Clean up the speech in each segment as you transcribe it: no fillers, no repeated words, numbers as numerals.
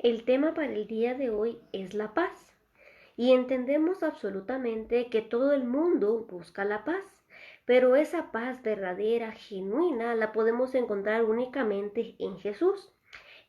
El tema para el día de hoy es la paz. Y entendemos absolutamente que todo el mundo busca la paz, pero esa paz verdadera, genuina, la podemos encontrar únicamente en Jesús.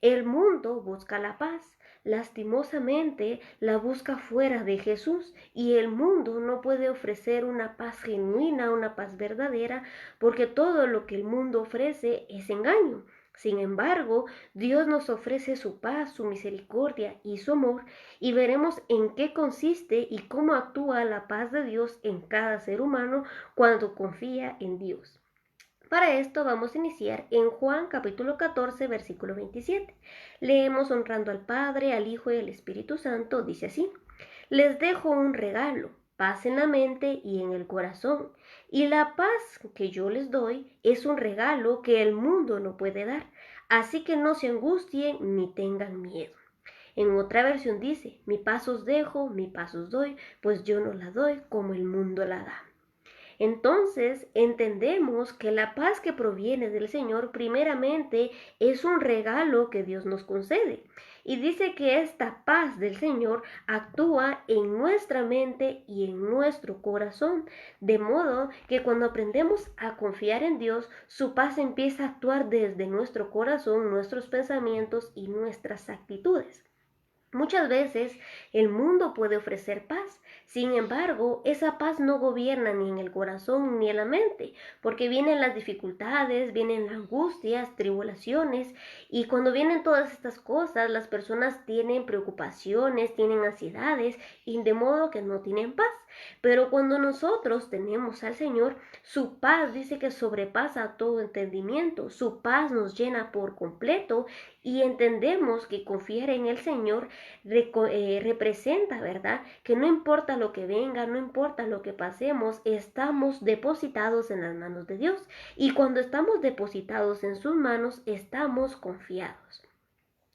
El mundo busca la paz, lastimosamente la busca fuera de Jesús, y el mundo no puede ofrecer una paz genuina, una paz verdadera, porque todo lo que el mundo ofrece es engaño. Sin embargo, Dios nos ofrece su paz, su misericordia y su amor, y veremos en qué consiste y cómo actúa la paz de Dios en cada ser humano cuando confía en Dios. Para esto vamos a iniciar en Juan capítulo 14, versículo 27. Leemos honrando al Padre, al Hijo y al Espíritu Santo, dice así: les dejo un regalo, paz en la mente y en el corazón. Y la paz que yo les doy es un regalo que el mundo no puede dar. Así que no se angustien ni tengan miedo. En otra versión dice: mi paz os dejo, mi paz os doy, pues yo no la doy como el mundo la da. Entonces entendemos que la paz que proviene del Señor primeramente es un regalo que Dios nos concede. Y dice que esta paz del Señor actúa en nuestra mente y en nuestro corazón, de modo que cuando aprendemos a confiar en Dios, su paz empieza a actuar desde nuestro corazón, nuestros pensamientos y nuestras actitudes. Muchas veces el mundo puede ofrecer paz, sin embargo, esa paz no gobierna ni en el corazón ni en la mente, porque vienen las dificultades, vienen las angustias, tribulaciones, y cuando vienen todas estas cosas, las personas tienen preocupaciones, tienen ansiedades, y de modo que no tienen paz. Pero cuando nosotros tenemos al Señor, su paz dice que sobrepasa todo entendimiento, su paz nos llena por completo y entendemos que confiar en el Señor representa, ¿verdad? Que no importa lo que venga, no importa lo que pasemos, estamos depositados en las manos de Dios. Y cuando estamos depositados en sus manos, estamos confiados.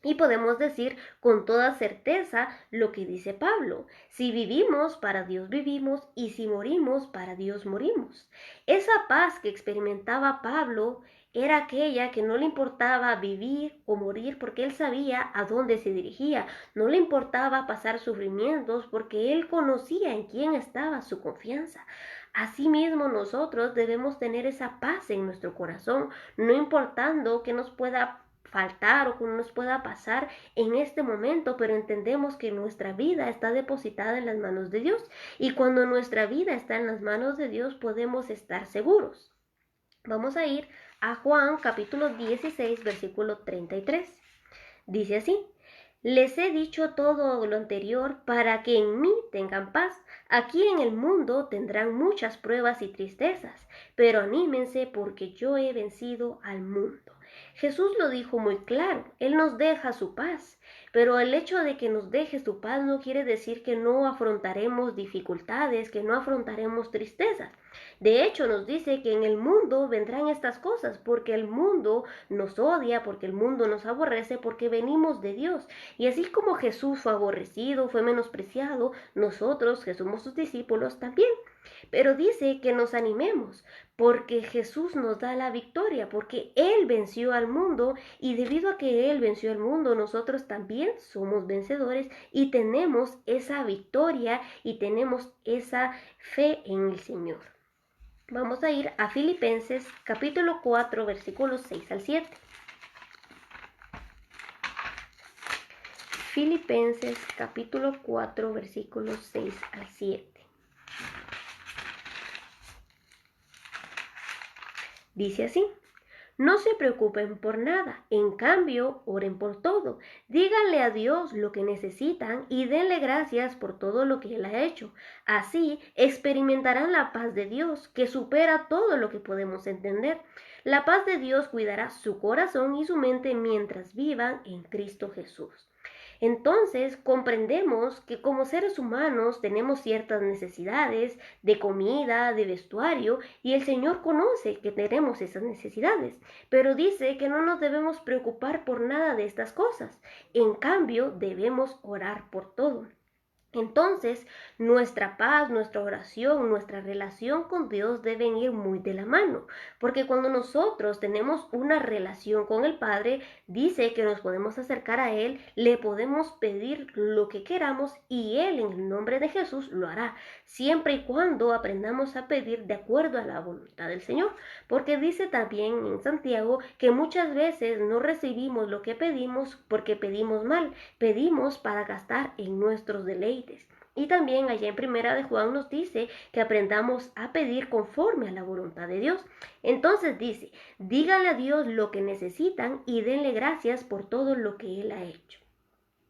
Y podemos decir con toda certeza lo que dice Pablo: si vivimos, para Dios vivimos, y si morimos, para Dios morimos. Esa paz que experimentaba Pablo era aquella que no le importaba vivir o morir porque él sabía a dónde se dirigía, no le importaba pasar sufrimientos porque él conocía en quién estaba su confianza. Asimismo, nosotros debemos tener esa paz en nuestro corazón, no importando que nos pueda faltar o que nos pueda pasar en este momento, pero entendemos que nuestra vida está depositada en las manos de Dios, y cuando nuestra vida está en las manos de Dios podemos estar seguros. Vamos a ir a Juan capítulo 16, versículo 33. Dice así: les he dicho todo lo anterior para que en mí tengan paz. Aquí en el mundo tendrán muchas pruebas y tristezas, pero anímense porque yo he vencido al mundo. Jesús lo dijo muy claro, Él nos deja su paz, pero el hecho de que nos deje su paz no quiere decir que no afrontaremos dificultades, que no afrontaremos tristezas. De hecho, nos dice que en el mundo vendrán estas cosas, porque el mundo nos odia, porque el mundo nos aborrece, porque venimos de Dios. Y así como Jesús fue aborrecido, fue menospreciado, nosotros, que somos sus discípulos, también. Pero dice que nos animemos, porque Jesús nos da la victoria, porque Él venció al mundo, y debido a que Él venció al mundo, nosotros también somos vencedores y tenemos esa victoria y tenemos esa fe en el Señor. Vamos a ir a Filipenses capítulo 4, versículos 6 al 7. Filipenses capítulo 4, versículos 6 al 7. Dice así: no se preocupen por nada, en cambio, oren por todo. Díganle a Dios lo que necesitan y denle gracias por todo lo que Él ha hecho. Así experimentarán la paz de Dios, que supera todo lo que podemos entender. La paz de Dios cuidará su corazón y su mente mientras vivan en Cristo Jesús. Entonces comprendemos que como seres humanos tenemos ciertas necesidades de comida, de vestuario, y el Señor conoce que tenemos esas necesidades, pero dice que no nos debemos preocupar por nada de estas cosas. En cambio, debemos orar por todo. Entonces, nuestra paz, nuestra oración, nuestra relación con Dios deben ir muy de la mano, porque cuando nosotros tenemos una relación con el Padre, dice que nos podemos acercar a Él, le podemos pedir lo que queramos y Él en el nombre de Jesús lo hará, siempre y cuando aprendamos a pedir de acuerdo a la voluntad del Señor, porque dice también en Santiago que muchas veces no recibimos lo que pedimos porque pedimos mal, pedimos para gastar en nuestros deleites. Y también allá en Primera de Juan nos dice que aprendamos a pedir conforme a la voluntad de Dios. Entonces dice, díganle a Dios lo que necesitan y denle gracias por todo lo que Él ha hecho.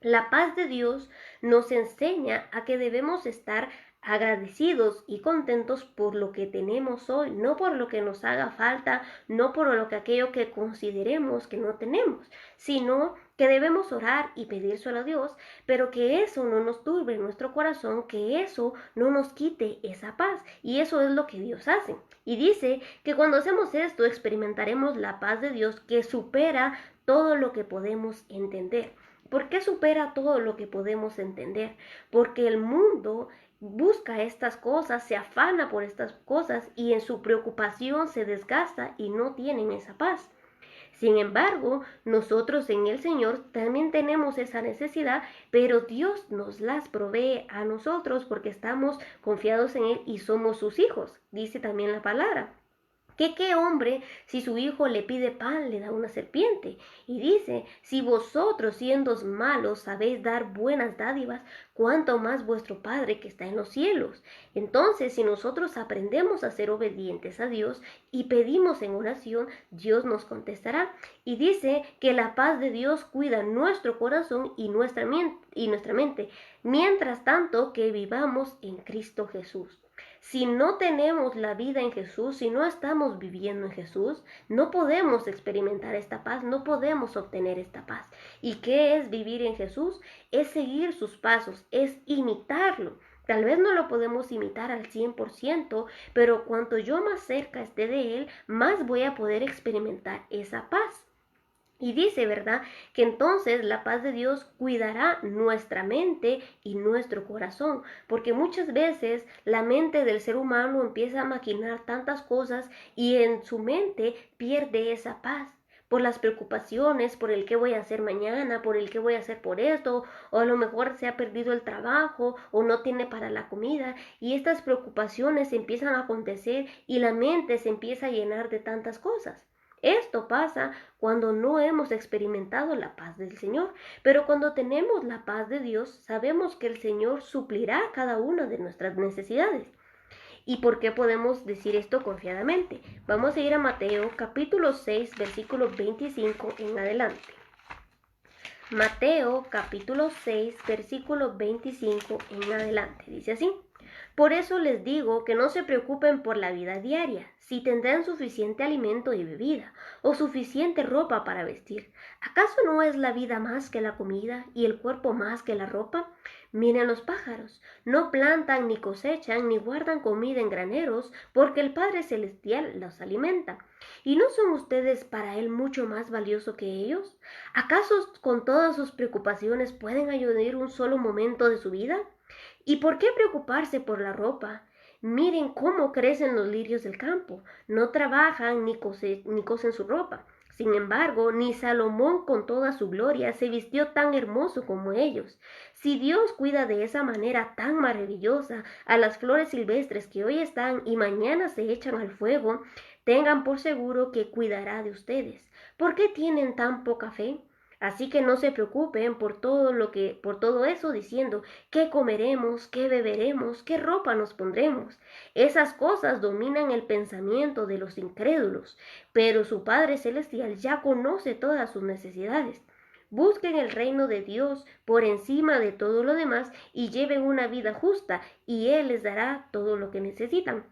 La paz de Dios nos enseña a que debemos estar agradecidos y contentos por lo que tenemos hoy, no por lo que nos haga falta, no por lo que aquello que consideremos que no tenemos, sino que debemos orar y pedírselo a Dios, pero que eso no nos turbe nuestro corazón, que eso no nos quite esa paz, y eso es lo que Dios hace. Y dice que cuando hacemos esto experimentaremos la paz de Dios que supera todo lo que podemos entender. ¿Por qué supera todo lo que podemos entender? Porque el mundo busca estas cosas, se afana por estas cosas y en su preocupación se desgasta y no tienen esa paz. Sin embargo, nosotros en el Señor también tenemos esa necesidad, pero Dios nos las provee a nosotros porque estamos confiados en Él y somos sus hijos, dice también la palabra. ¿Qué hombre, si su hijo le pide pan, le da una serpiente? Y dice, si vosotros siendo malos sabéis dar buenas dádivas, cuánto más vuestro Padre que está en los cielos. Entonces, si nosotros aprendemos a ser obedientes a Dios y pedimos en oración, Dios nos contestará. Y dice que la paz de Dios cuida nuestro corazón y nuestra mente, mientras tanto que vivamos en Cristo Jesús. Si no tenemos la vida en Jesús, si no estamos viviendo en Jesús, no podemos experimentar esta paz, no podemos obtener esta paz. ¿Y qué es vivir en Jesús? Es seguir sus pasos, es imitarlo. Tal vez no lo podemos imitar al 100%, pero cuanto yo más cerca esté de Él, más voy a poder experimentar esa paz. Y dice, ¿verdad? Que entonces la paz de Dios cuidará nuestra mente y nuestro corazón, porque muchas veces la mente del ser humano empieza a maquinar tantas cosas y en su mente pierde esa paz por las preocupaciones, por el qué voy a hacer mañana, por el qué voy a hacer por esto, o a lo mejor se ha perdido el trabajo o no tiene para la comida, y estas preocupaciones empiezan a acontecer y la mente se empieza a llenar de tantas cosas. Esto pasa cuando no hemos experimentado la paz del Señor, pero cuando tenemos la paz de Dios, sabemos que el Señor suplirá cada una de nuestras necesidades. ¿Y por qué podemos decir esto confiadamente? Vamos a ir a Mateo capítulo 6, versículo 25 en adelante. Mateo capítulo 6, versículo 25 en adelante. Dice así. Por eso les digo que no se preocupen por la vida diaria, si tendrán suficiente alimento y bebida, o suficiente ropa para vestir. ¿Acaso no es la vida más que la comida y el cuerpo más que la ropa? Miren los pájaros, no plantan ni cosechan ni guardan comida en graneros, porque el Padre Celestial los alimenta. ¿Y no son ustedes para Él mucho más valioso que ellos? ¿Acaso con todas sus preocupaciones pueden añadir un solo momento de su vida? ¿Y por qué preocuparse por la ropa? Miren cómo crecen los lirios del campo. No trabajan ni cosen su ropa. Sin embargo, ni Salomón con toda su gloria se vistió tan hermoso como ellos. Si Dios cuida de esa manera tan maravillosa a las flores silvestres que hoy están y mañana se echan al fuego, tengan por seguro que cuidará de ustedes. ¿Por qué tienen tan poca fe? Así que no se preocupen por todo eso diciendo qué comeremos, qué beberemos, qué ropa nos pondremos. Esas cosas dominan el pensamiento de los incrédulos, pero su Padre Celestial ya conoce todas sus necesidades. Busquen el reino de Dios por encima de todo lo demás y lleven una vida justa y Él les dará todo lo que necesitan.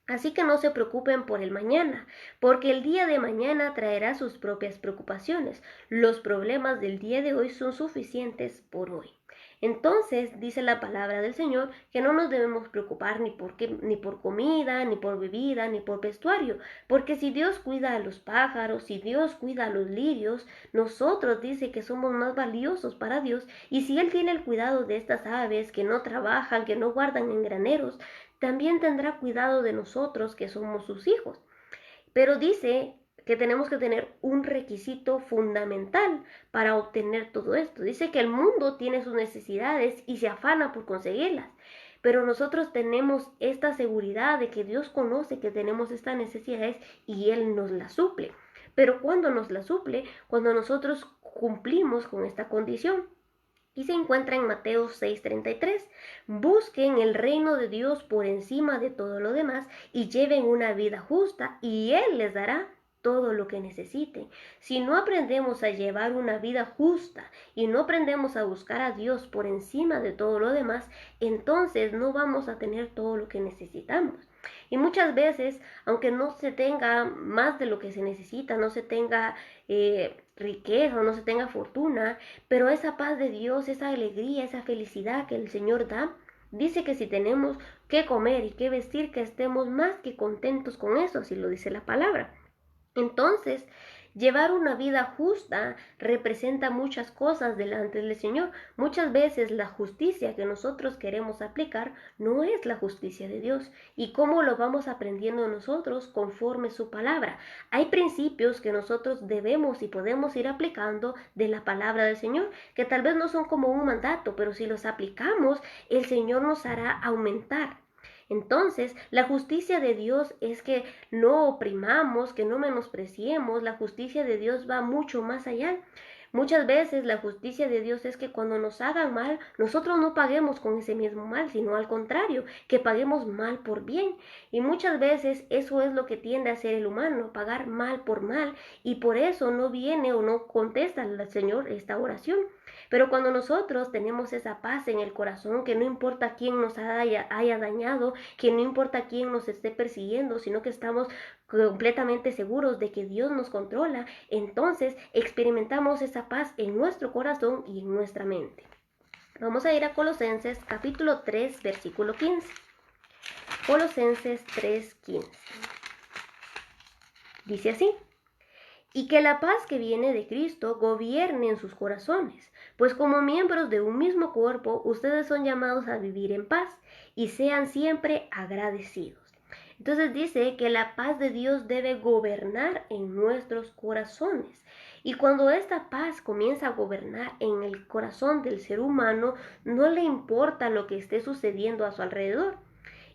Así que no se preocupen por el mañana, porque el día de mañana traerá sus propias preocupaciones. Los problemas del día de hoy son suficientes por hoy. Entonces dice la palabra del Señor que no nos debemos preocupar ni por comida, ni por bebida, ni por vestuario, porque si Dios cuida a los pájaros, si Dios cuida a los lirios, nosotros dice que somos más valiosos para Dios, y si Él tiene el cuidado de estas aves que no trabajan, que no guardan en graneros, también tendrá cuidado de nosotros que somos sus hijos. Pero dice que tenemos que tener un requisito fundamental para obtener todo esto. Dice que el mundo tiene sus necesidades y se afana por conseguirlas. Pero nosotros tenemos esta seguridad de que Dios conoce que tenemos estas necesidades y Él nos las suple. Pero ¿cuándo nos las suple? Cuando nosotros cumplimos con esta condición. Y se encuentra en Mateo 6:33. Busquen el reino de Dios por encima de todo lo demás y lleven una vida justa y Él les dará todo lo que necesiten. Si no aprendemos a llevar una vida justa y no aprendemos a buscar a Dios por encima de todo lo demás, entonces no vamos a tener todo lo que necesitamos. Y muchas veces, aunque no se tenga más de lo que se necesita, no se tenga riqueza, no se tenga fortuna, pero esa paz de Dios, esa alegría, esa felicidad que el Señor da, dice que si tenemos que comer y que vestir, que estemos más que contentos con eso, así lo dice la palabra. Entonces, llevar una vida justa representa muchas cosas delante del Señor. Muchas veces la justicia que nosotros queremos aplicar no es la justicia de Dios. ¿Y cómo lo vamos aprendiendo nosotros? Conforme su palabra. Hay principios que nosotros debemos y podemos ir aplicando de la palabra del Señor, que tal vez no son como un mandato, pero si los aplicamos, el Señor nos hará aumentar. Entonces, la justicia de Dios es que no oprimamos, que no menospreciemos. La justicia de Dios va mucho más allá. Muchas veces la justicia de Dios es que cuando nos hagan mal, nosotros no paguemos con ese mismo mal, sino al contrario, que paguemos mal por bien. Y muchas veces eso es lo que tiende a hacer el humano, pagar mal por mal, y por eso no viene o no contesta al Señor esta oración. Pero cuando nosotros tenemos esa paz en el corazón, que no importa quién nos haya dañado, que no importa quién nos esté persiguiendo, sino que estamos completamente seguros de que Dios nos controla, entonces experimentamos esa paz en nuestro corazón y en nuestra mente. Vamos a ir a Colosenses capítulo 3, versículo 15. Colosenses 3:15. Dice así: y que la paz que viene de Cristo gobierne en sus corazones, pues como miembros de un mismo cuerpo, ustedes son llamados a vivir en paz y sean siempre agradecidos. Entonces dice que la paz de Dios debe gobernar en nuestros corazones. Y cuando esta paz comienza a gobernar en el corazón del ser humano, no le importa lo que esté sucediendo a su alrededor.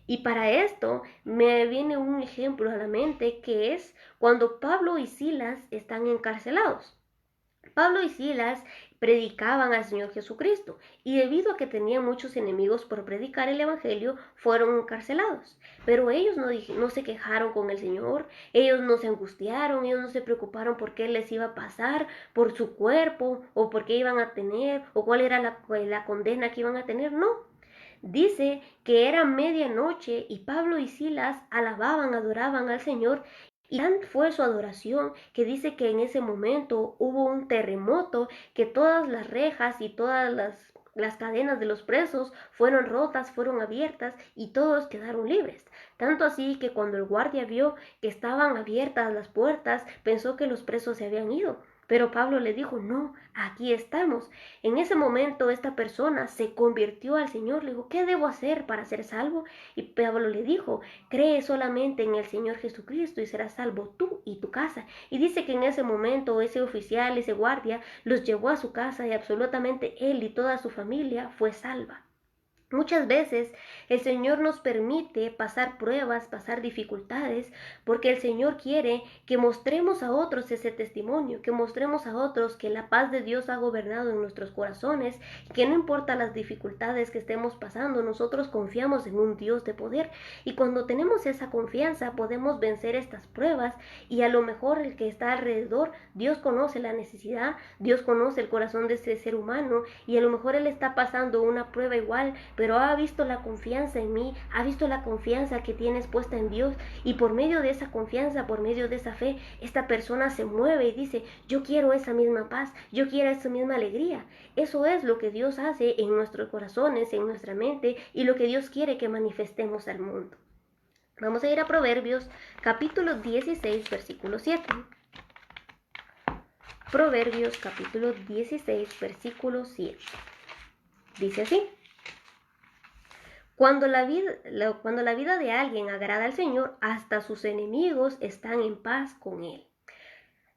Y para esto me viene un ejemplo a la mente, que es cuando Pablo y Silas están encarcelados. Pablo y Silas predicaban al Señor Jesucristo y debido a que tenían muchos enemigos por predicar el Evangelio, fueron encarcelados. Pero ellos no se quejaron con el Señor, ellos no se angustiaron, ellos no se preocuparon por qué les iba a pasar, por su cuerpo, o por qué iban a tener, o cuál era la condena que iban a tener, no. Dice que era medianoche y Pablo y Silas alababan, adoraban al Señor, y tan fue su adoración que dice que en ese momento hubo un terremoto, que todas las rejas y todas las cadenas de los presos fueron rotas, fueron abiertas y todos quedaron libres. Tanto así que cuando el guardia vio que estaban abiertas las puertas, pensó que los presos se habían ido. Pero Pablo le dijo: no, aquí estamos. En ese momento esta persona se convirtió al Señor, le dijo: ¿qué debo hacer para ser salvo? Y Pablo le dijo: cree solamente en el Señor Jesucristo y serás salvo tú y tu casa. Y dice que en ese momento ese oficial, ese guardia, los llevó a su casa y absolutamente él y toda su familia fue salva. Muchas veces el Señor nos permite pasar pruebas, pasar dificultades, porque el Señor quiere que mostremos a otros ese testimonio, que mostremos a otros que la paz de Dios ha gobernado en nuestros corazones, y que no importa las dificultades que estemos pasando, nosotros confiamos en un Dios de poder. Y cuando tenemos esa confianza podemos vencer estas pruebas, y a lo mejor el que está alrededor, Dios conoce la necesidad, Dios conoce el corazón de ese ser humano, y a lo mejor él está pasando una prueba igual, pero ha visto la confianza en mí, ha visto la confianza que tienes puesta en Dios, y por medio de esa confianza, por medio de esa fe, esta persona se mueve y dice, yo quiero esa misma paz, yo quiero esa misma alegría. Eso es lo que Dios hace en nuestros corazones, en nuestra mente, y lo que Dios quiere que manifestemos al mundo. Vamos a ir a Proverbios capítulo 16, versículo 7. Proverbios capítulo 16, versículo 7. Dice así: cuando la vida de alguien agrada al Señor, hasta sus enemigos están en paz con él.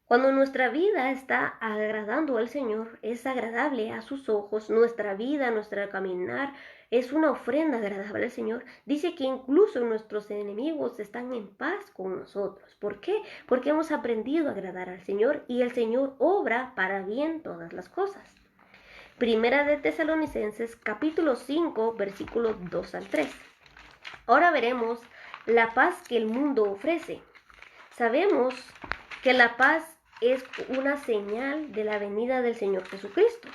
Cuando nuestra vida está agradando al Señor, es agradable a sus ojos, nuestra vida, nuestro caminar, es una ofrenda agradable al Señor. Dice que incluso nuestros enemigos están en paz con nosotros. ¿Por qué? Porque hemos aprendido a agradar al Señor y el Señor obra para bien todas las cosas. Primera de Tesalonicenses capítulo 5, versículos 2 al 3. Ahora veremos la paz que el mundo ofrece. Sabemos que la paz es una señal de la venida del Señor Jesucristo.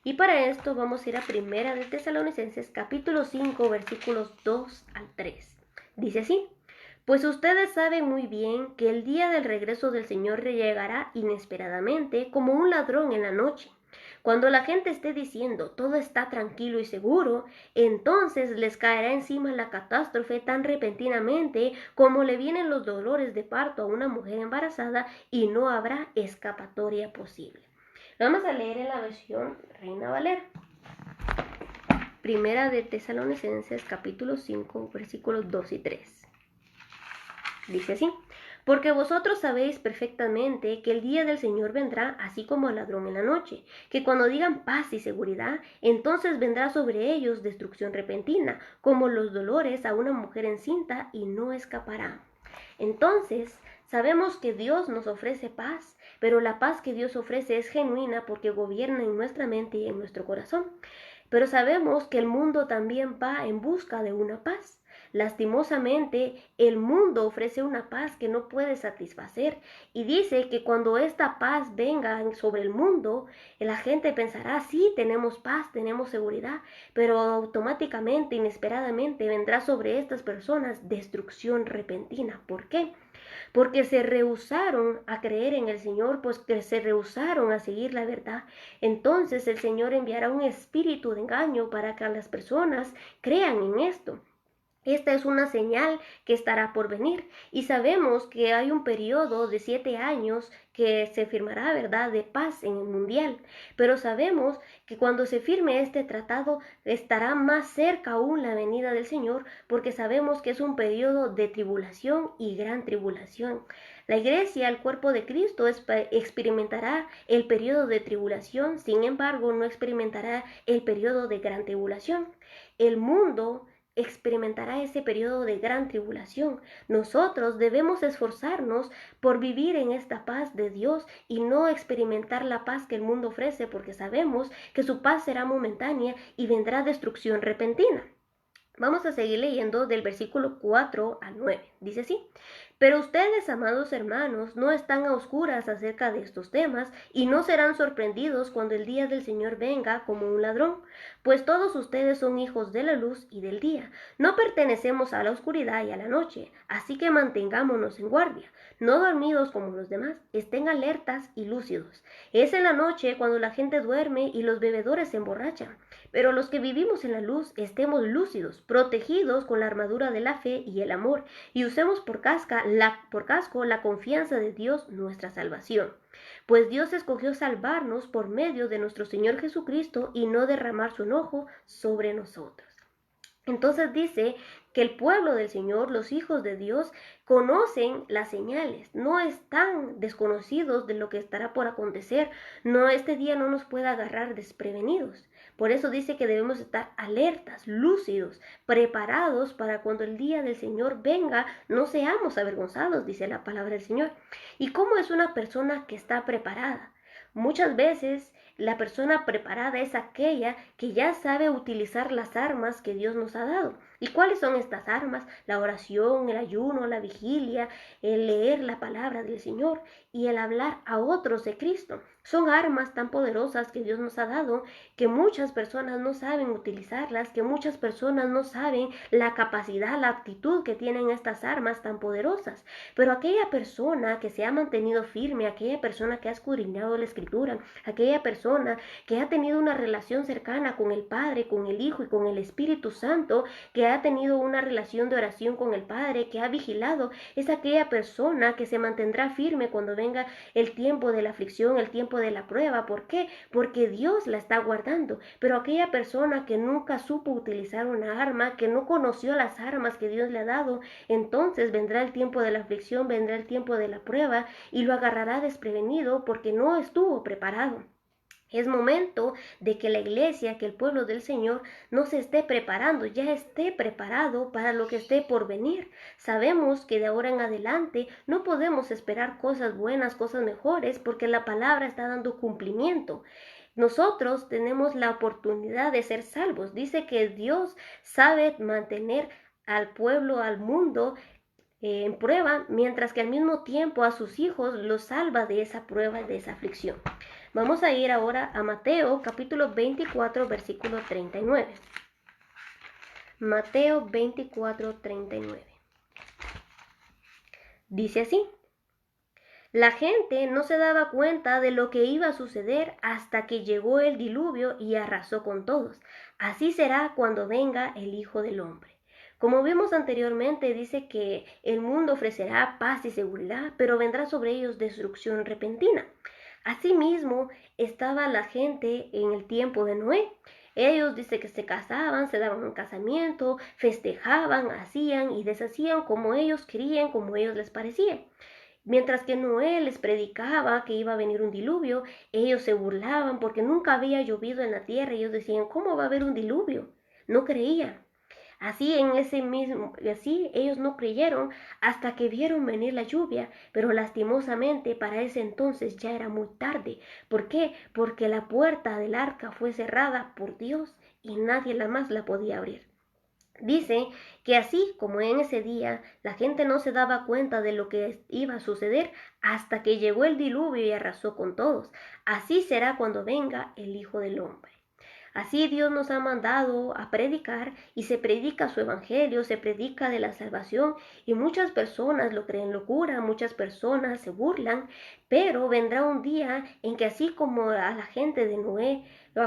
Y para esto vamos a ir a Primera de Tesalonicenses capítulo 5 versículos 2 al 3. Dice así: pues ustedes saben muy bien que el día del regreso del Señor llegará inesperadamente como un ladrón en la noche. Cuando la gente esté diciendo todo está tranquilo y seguro, entonces les caerá encima la catástrofe tan repentinamente como le vienen los dolores de parto a una mujer embarazada y no habrá escapatoria posible. Vamos a leer en la versión Reina Valera. Primera de Tesalonicenses capítulo 5 versículos 2 y 3. Dice así: porque vosotros sabéis perfectamente que el día del Señor vendrá así como el ladrón en la noche, que cuando digan paz y seguridad, entonces vendrá sobre ellos destrucción repentina, como los dolores a una mujer encinta, y no escapará. Entonces, sabemos que Dios nos ofrece paz, pero la paz que Dios ofrece es genuina porque gobierna en nuestra mente y en nuestro corazón. Pero sabemos que el mundo también va en busca de una paz. Lastimosamente, el mundo ofrece una paz que no puede satisfacer y dice que cuando esta paz venga sobre el mundo, la gente pensará, sí, tenemos paz, tenemos seguridad, pero automáticamente, inesperadamente, vendrá sobre estas personas destrucción repentina. ¿Por qué? Porque se rehusaron a creer en el Señor, pues que se rehusaron a seguir la verdad. Entonces el Señor enviará un espíritu de engaño para que las personas crean en esto. Esta es una señal que estará por venir y sabemos que hay un periodo de 7 años que se firmará, ¿verdad?, de paz en el mundial, pero sabemos que cuando se firme este tratado estará más cerca aún la venida del Señor, porque sabemos que es un periodo de tribulación y gran tribulación. La iglesia, el cuerpo de Cristo, experimentará el periodo de tribulación, sin embargo no experimentará el periodo de gran tribulación. El mundo experimentará ese periodo de gran tribulación. Nosotros debemos esforzarnos por vivir en esta paz de Dios y no experimentar la paz que el mundo ofrece, porque sabemos que su paz será momentánea y vendrá destrucción repentina. Vamos a seguir leyendo del versículo 4 al 9. Dice así: pero ustedes, amados hermanos, no están a oscuras acerca de estos temas y no serán sorprendidos cuando el día del Señor venga como un ladrón, pues todos ustedes son hijos de la luz y del día. No pertenecemos a la oscuridad y a la noche, así que mantengámonos en guardia, no dormidos como los demás, estén alertas y lúcidos. Es en la noche cuando la gente duerme y los bebedores se emborrachan, pero los que vivimos en la luz estemos lúcidos, protegidos con la armadura de la fe y el amor, y usemos por casco la confianza de Dios, nuestra salvación. Pues Dios escogió salvarnos por medio de nuestro Señor Jesucristo y no derramar su enojo sobre nosotros. Entonces dice que el pueblo del Señor, los hijos de Dios, conocen las señales, no están desconocidos de lo que estará por acontecer. No, este día no nos puede agarrar desprevenidos. Por eso dice que debemos estar alertas, lúcidos, preparados para cuando el día del Señor venga, no seamos avergonzados, dice la palabra del Señor. ¿Y cómo es una persona que está preparada? Muchas veces la persona preparada es aquella que ya sabe utilizar las armas que Dios nos ha dado. ¿Y cuáles son estas armas? La oración, el ayuno, la vigilia, el leer la palabra del Señor y el hablar a otros de Cristo. Son armas tan poderosas que Dios nos ha dado que muchas personas no saben utilizarlas, que muchas personas no saben la capacidad, la aptitud que tienen estas armas tan poderosas. Pero aquella persona que se ha mantenido firme, aquella persona que ha escudriñado la Escritura, aquella persona que ha tenido una relación cercana con el Padre, con el Hijo y con el Espíritu Santo, que ha tenido una relación de oración con el Padre, que ha vigilado, es aquella persona que se mantendrá firme cuando venga el tiempo de la aflicción, el tiempo de la prueba. ¿Por qué? Porque Dios la está guardando. Pero aquella persona que nunca supo utilizar una arma, que no conoció las armas que Dios le ha dado, entonces vendrá el tiempo de la aflicción, vendrá el tiempo de la prueba y lo agarrará desprevenido porque no estuvo preparado. Es momento de que la iglesia, que el pueblo del Señor no se esté preparando, ya esté preparado para lo que esté por venir. Sabemos que de ahora en adelante no podemos esperar cosas buenas, cosas mejores, porque la palabra está dando cumplimiento. Nosotros tenemos la oportunidad de ser salvos. Dice que Dios sabe mantener al pueblo, al mundo, en prueba, mientras que al mismo tiempo a sus hijos los salva de esa prueba, de esa aflicción. Vamos a ir ahora a Mateo capítulo 24, versículo 39. Mateo 24, 39. Dice así: la gente no se daba cuenta de lo que iba a suceder hasta que llegó el diluvio y arrasó con todos. Así será cuando venga el Hijo del Hombre. Como vimos anteriormente, dice que el mundo ofrecerá paz y seguridad, pero vendrá sobre ellos destrucción repentina. Asimismo, estaba la gente en el tiempo de Noé. Ellos dice que se casaban, se daban un casamiento, festejaban, hacían y deshacían como ellos querían, como ellos les parecía. Mientras que Noé les predicaba que iba a venir un diluvio, ellos se burlaban porque nunca había llovido en la tierra. Ellos decían, ¿cómo va a haber un diluvio? No creían. Así ellos no creyeron hasta que vieron venir la lluvia, pero lastimosamente para ese entonces ya era muy tarde. ¿Por qué? Porque la puerta del arca fue cerrada por Dios y nadie más la podía abrir. Dice que así como en ese día la gente no se daba cuenta de lo que iba a suceder hasta que llegó el diluvio y arrasó con todos, así será cuando venga el Hijo del Hombre. Así Dios nos ha mandado a predicar y se predica su evangelio, se predica de la salvación y muchas personas lo creen locura, muchas personas se burlan, pero vendrá un día en que así como a la gente de Noé,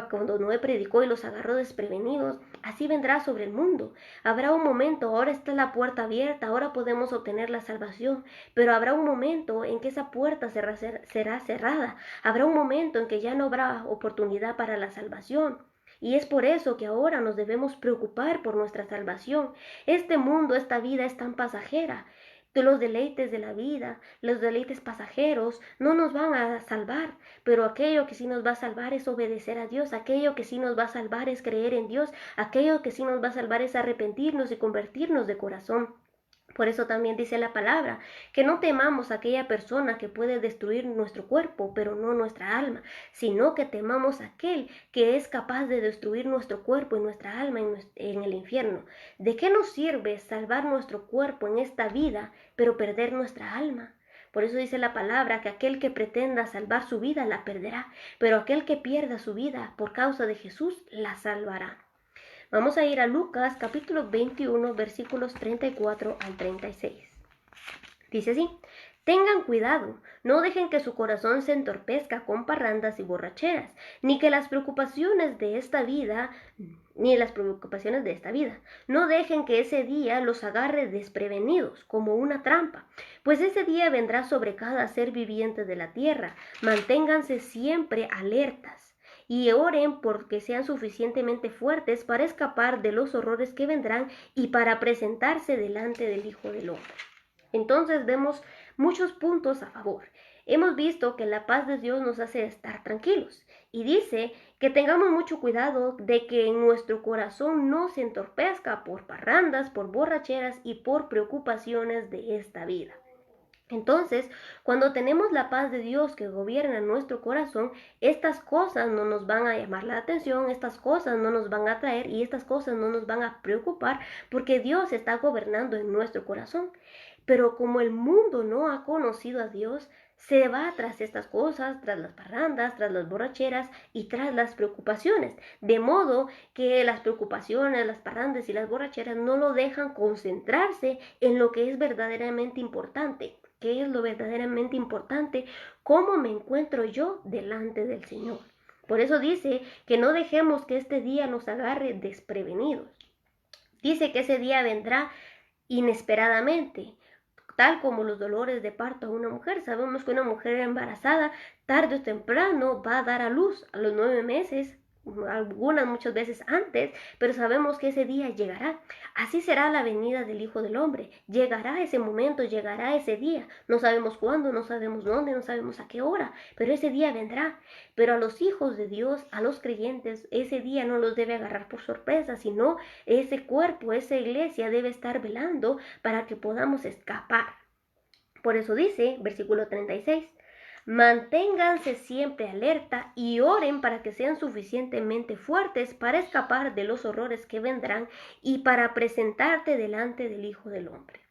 cuando Noé predicó y los agarró desprevenidos, así vendrá sobre el mundo. Habrá un momento, ahora está la puerta abierta, ahora podemos obtener la salvación, pero habrá un momento en que esa puerta será cerrada, habrá un momento en que ya no habrá oportunidad para la salvación. Y es por eso que ahora nos debemos preocupar por nuestra salvación. Este mundo, esta vida es tan pasajera. Que los deleites de la vida, los deleites pasajeros, no nos van a salvar, pero aquello que sí nos va a salvar es obedecer a Dios, aquello que sí nos va a salvar es creer en Dios, aquello que sí nos va a salvar es arrepentirnos y convertirnos de corazón. Por eso también dice la palabra, que no temamos a aquella persona que puede destruir nuestro cuerpo, pero no nuestra alma, sino que temamos a aquel que es capaz de destruir nuestro cuerpo y nuestra alma en el infierno. ¿De qué nos sirve salvar nuestro cuerpo en esta vida, pero perder nuestra alma? Por eso dice la palabra que aquel que pretenda salvar su vida la perderá, pero aquel que pierda su vida por causa de Jesús la salvará. Vamos a ir a Lucas capítulo 21 versículos 34 al 36. Dice así: tengan cuidado, no dejen que su corazón se entorpezca con parrandas y borracheras, ni las preocupaciones de esta vida, no dejen que ese día los agarre desprevenidos como una trampa, pues ese día vendrá sobre cada ser viviente de la tierra. Manténganse siempre alertas y oren porque sean suficientemente fuertes para escapar de los horrores que vendrán y para presentarse delante del Hijo del Hombre. Entonces vemos muchos puntos a favor. Hemos visto que la paz de Dios nos hace estar tranquilos y dice que tengamos mucho cuidado de que nuestro corazón no se entorpezca por parrandas, por borracheras y por preocupaciones de esta vida. Entonces, cuando tenemos la paz de Dios que gobierna nuestro corazón, estas cosas no nos van a llamar la atención, estas cosas no nos van a atraer y estas cosas no nos van a preocupar porque Dios está gobernando en nuestro corazón. Pero como el mundo no ha conocido a Dios, se va tras estas cosas, tras las parrandas, tras las borracheras y tras las preocupaciones. De modo que las preocupaciones, las parrandas y las borracheras no lo dejan concentrarse en lo que es verdaderamente importante. ¿Qué es lo verdaderamente importante? ¿Cómo me encuentro yo delante del Señor? Por eso dice que no dejemos que este día nos agarre desprevenidos. Dice que ese día vendrá inesperadamente, tal como los dolores de parto a una mujer. Sabemos que una mujer embarazada tarde o temprano va a dar a luz a los 9 meses, algunas muchas veces antes, pero sabemos que ese día llegará. Así será la venida del Hijo del Hombre. Llegará ese momento, llegará ese día. No sabemos cuándo, no sabemos dónde, no sabemos a qué hora, pero ese día vendrá. Pero a los hijos de Dios, a los creyentes, ese día no los debe agarrar por sorpresa, sino ese cuerpo, esa iglesia debe estar velando para que podamos escapar. Por eso dice, versículo 36, manténganse siempre alerta y oren para que sean suficientemente fuertes para escapar de los horrores que vendrán y para presentarte delante del Hijo del Hombre.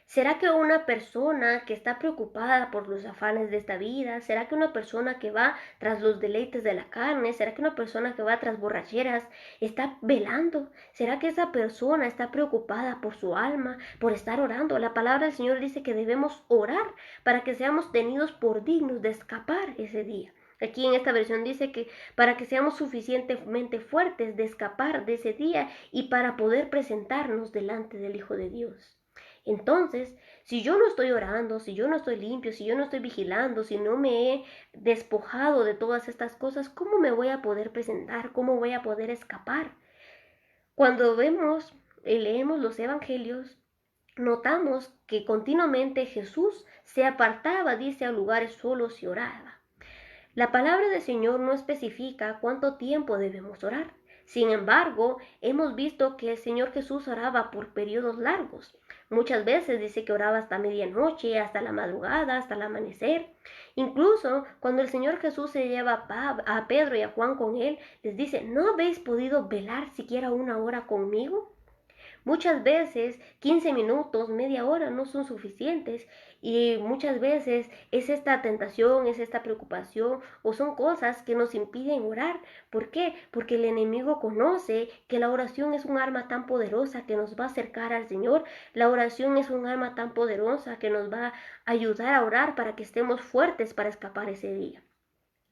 ¿Será que una persona que está preocupada por los afanes de esta vida? ¿Será que una persona que va tras los deleites de la carne? ¿Será que una persona que va tras borracheras está velando? ¿Será que esa persona está preocupada por su alma, por estar orando? La palabra del Señor dice que debemos orar para que seamos tenidos por dignos de escapar ese día. Aquí en esta versión dice que para que seamos suficientemente fuertes de escapar de ese día y para poder presentarnos delante del Hijo de Dios. Entonces, si yo no estoy orando, si yo no estoy limpio, si yo no estoy vigilando, si no me he despojado de todas estas cosas, ¿cómo me voy a poder presentar? ¿Cómo voy a poder escapar? Cuando vemos y leemos los evangelios, notamos que continuamente Jesús se apartaba, dice, a lugares solos y oraba. La palabra del Señor no especifica cuánto tiempo debemos orar. Sin embargo, hemos visto que el Señor Jesús oraba por periodos largos. Muchas veces dice que oraba hasta medianoche, hasta la madrugada, hasta el amanecer. Incluso cuando el Señor Jesús se lleva a Pedro y a Juan con él, les dice, ¿no habéis podido velar siquiera una hora conmigo? Muchas veces 15 minutos, media hora no son suficientes y muchas veces es esta tentación, es esta preocupación o son cosas que nos impiden orar. ¿Por qué? Porque el enemigo conoce que la oración es un arma tan poderosa que nos va a acercar al Señor. La oración es un arma tan poderosa que nos va a ayudar a orar para que estemos fuertes para escapar ese día.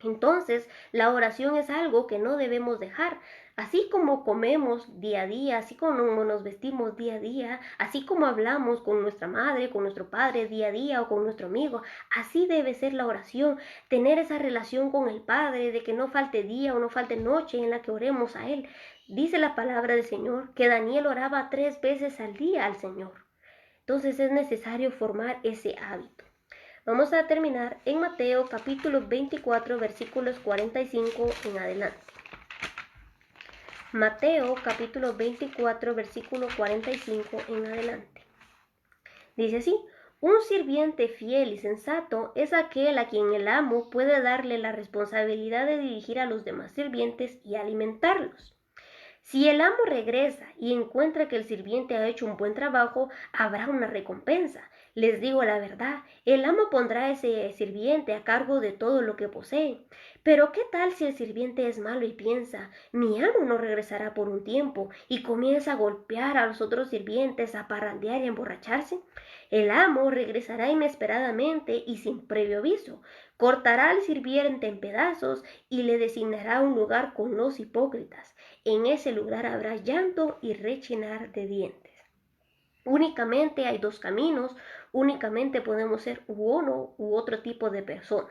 Entonces, la oración es algo que no debemos dejar. Así como comemos día a día, así como nos vestimos día a día, así como hablamos con nuestra madre, con nuestro padre día a día o con nuestro amigo, así debe ser la oración, tener esa relación con el Padre, de que no falte día o no falte noche en la que oremos a Él. Dice la palabra del Señor que Daniel oraba 3 veces al día al Señor. Entonces es necesario formar ese hábito. Vamos a terminar en Mateo capítulo 24 versículos 45 en adelante. Mateo capítulo 24 versículo 45 en adelante. Dice así, un sirviente fiel y sensato es aquel a quien el amo puede darle la responsabilidad de dirigir a los demás sirvientes y alimentarlos. Si el amo regresa y encuentra que el sirviente ha hecho un buen trabajo, habrá una recompensa. Les digo la verdad, el amo pondrá a ese sirviente a cargo de todo lo que posee. Pero ¿qué tal si el sirviente es malo y piensa, mi amo no regresará por un tiempo, y comienza a golpear a los otros sirvientes, a parrandear y a emborracharse? El amo regresará inesperadamente y sin previo aviso, cortará al sirviente en pedazos y le designará un lugar con los hipócritas. En ese lugar habrá llanto y rechinar de dientes. Únicamente hay 2 caminos, únicamente podemos ser uno u otro tipo de persona.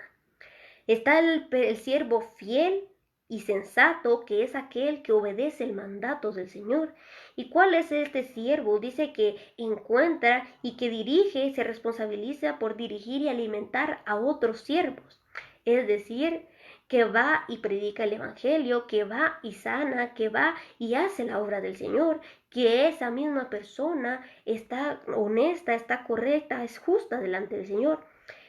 Está el siervo fiel y sensato, que es aquel que obedece el mandato del Señor. ¿Y cuál es este siervo? Dice que encuentra y que dirige, se responsabiliza por dirigir y alimentar a otros siervos. Es decir, que va y predica el Evangelio, que va y sana, que va y hace la obra del Señor, que esa misma persona está honesta, está correcta, es justa delante del Señor.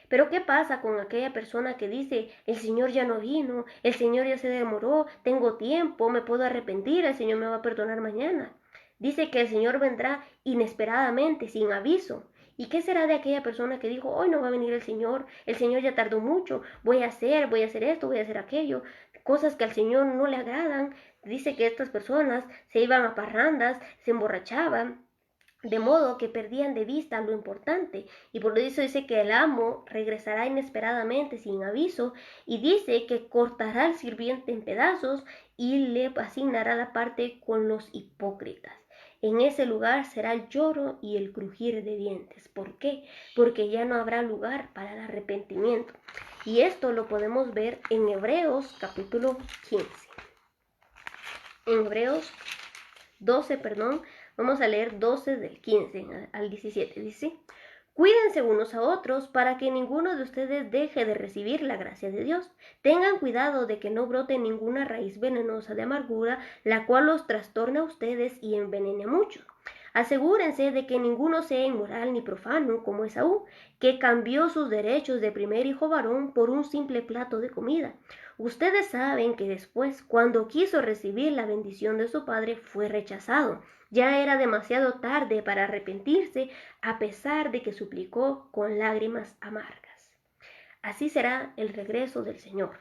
Pero ¿qué pasa con aquella persona que dice, el Señor ya no vino, el Señor ya se demoró, tengo tiempo, me puedo arrepentir, el Señor me va a perdonar mañana? Dice que el Señor vendrá inesperadamente, sin aviso. ¿Y qué será de aquella persona que dijo, hoy no va a venir el Señor ya tardó mucho, voy a hacer esto, voy a hacer aquello, cosas que al Señor no le agradan? Dice que estas personas se iban a parrandas, se emborrachaban, de modo que perdían de vista lo importante, y por eso dice que el amo regresará inesperadamente sin aviso, y dice que cortará al sirviente en pedazos y le asignará la parte con los hipócritas. En ese lugar será el lloro y el crujir de dientes. ¿Por qué? Porque ya no habrá lugar para el arrepentimiento. Y esto lo podemos ver en Hebreos capítulo 15. En Hebreos 12, vamos a leer 12 del 15 al 17, dice: Cuídense unos a otros para que ninguno de ustedes deje de recibir la gracia de Dios. Tengan cuidado de que no brote ninguna raíz venenosa de amargura, la cual los trastorne a ustedes y envenene a muchos. Asegúrense de que ninguno sea inmoral ni profano como Esaú, que cambió sus derechos de primer hijo varón por un simple plato de comida. Ustedes saben que después, cuando quiso recibir la bendición de su padre, fue rechazado. Ya era demasiado tarde para arrepentirse, a pesar de que suplicó con lágrimas amargas. Así será el regreso del Señor.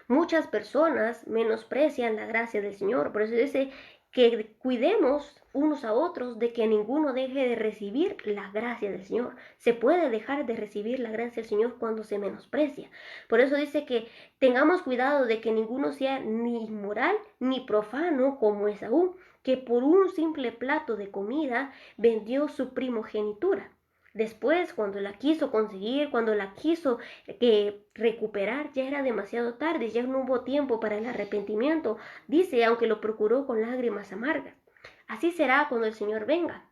Muchas personas menosprecian la gracia del Señor, por eso dice que cuidemos unos a otros de que ninguno deje de recibir la gracia del Señor. Se puede dejar de recibir la gracia del Señor cuando se menosprecia. Por eso dice que tengamos cuidado de que ninguno sea ni inmoral ni profano como Esaú, que por un simple plato de comida vendió su primogenitura. Después, cuando la quiso conseguir, cuando la quiso recuperar, ya era demasiado tarde, ya no hubo tiempo para el arrepentimiento. Dice, aunque lo procuró con lágrimas amargas. Así será cuando el Señor venga.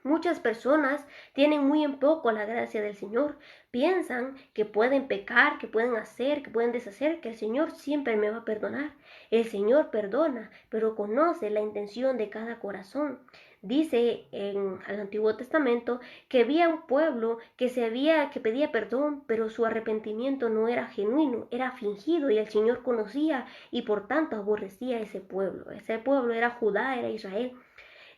Muchas personas tienen muy en poco la gracia del Señor. Piensan que pueden pecar, que pueden hacer, que pueden deshacer, que el Señor siempre me va a perdonar. El Señor perdona, pero conoce la intención de cada corazón. Dice en el Antiguo Testamento que había un pueblo que pedía perdón, pero su arrepentimiento no era genuino, era fingido, y el Señor conocía y por tanto aborrecía a ese pueblo. Ese pueblo era Judá, era Israel.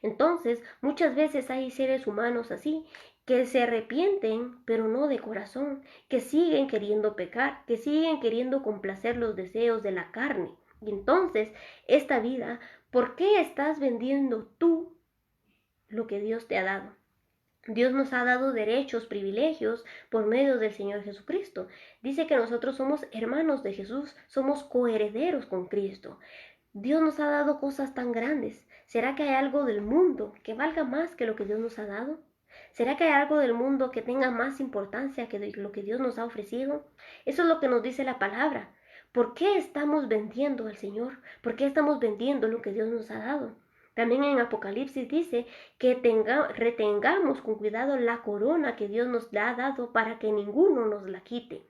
Entonces, muchas veces hay seres humanos así, que se arrepienten, pero no de corazón, que siguen queriendo pecar, que siguen queriendo complacer los deseos de la carne. Y entonces, esta vida, ¿por qué estás vendiendo tú lo que Dios te ha dado? Dios nos ha dado derechos, privilegios por medio del Señor Jesucristo. Dice que nosotros somos hermanos de Jesús, somos coherederos con Cristo. Dios nos ha dado cosas tan grandes. ¿Será que hay algo del mundo que valga más que lo que Dios nos ha dado? ¿Será que hay algo del mundo que tenga más importancia que lo que Dios nos ha ofrecido? Eso es lo que nos dice la palabra. ¿Por qué estamos vendiendo al Señor? ¿Por qué estamos vendiendo lo que Dios nos ha dado? También en Apocalipsis dice que retengamos con cuidado la corona que Dios nos ha dado para que ninguno nos la quite.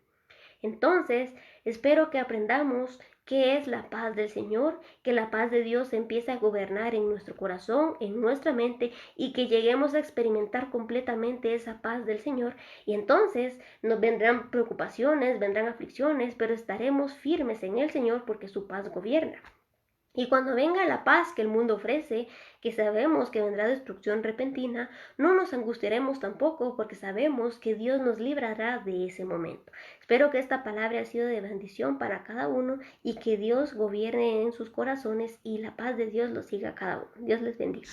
Entonces, espero que aprendamos qué es la paz del Señor, que la paz de Dios empiece a gobernar en nuestro corazón, en nuestra mente, y que lleguemos a experimentar completamente esa paz del Señor. Y entonces nos vendrán preocupaciones, vendrán aflicciones, pero estaremos firmes en el Señor porque su paz gobierna. Y cuando venga la paz que el mundo ofrece, que sabemos que vendrá destrucción repentina, no nos angustiaremos tampoco porque sabemos que Dios nos librará de ese momento. Espero que esta palabra haya sido de bendición para cada uno y que Dios gobierne en sus corazones y la paz de Dios los siga a cada uno. Dios les bendiga.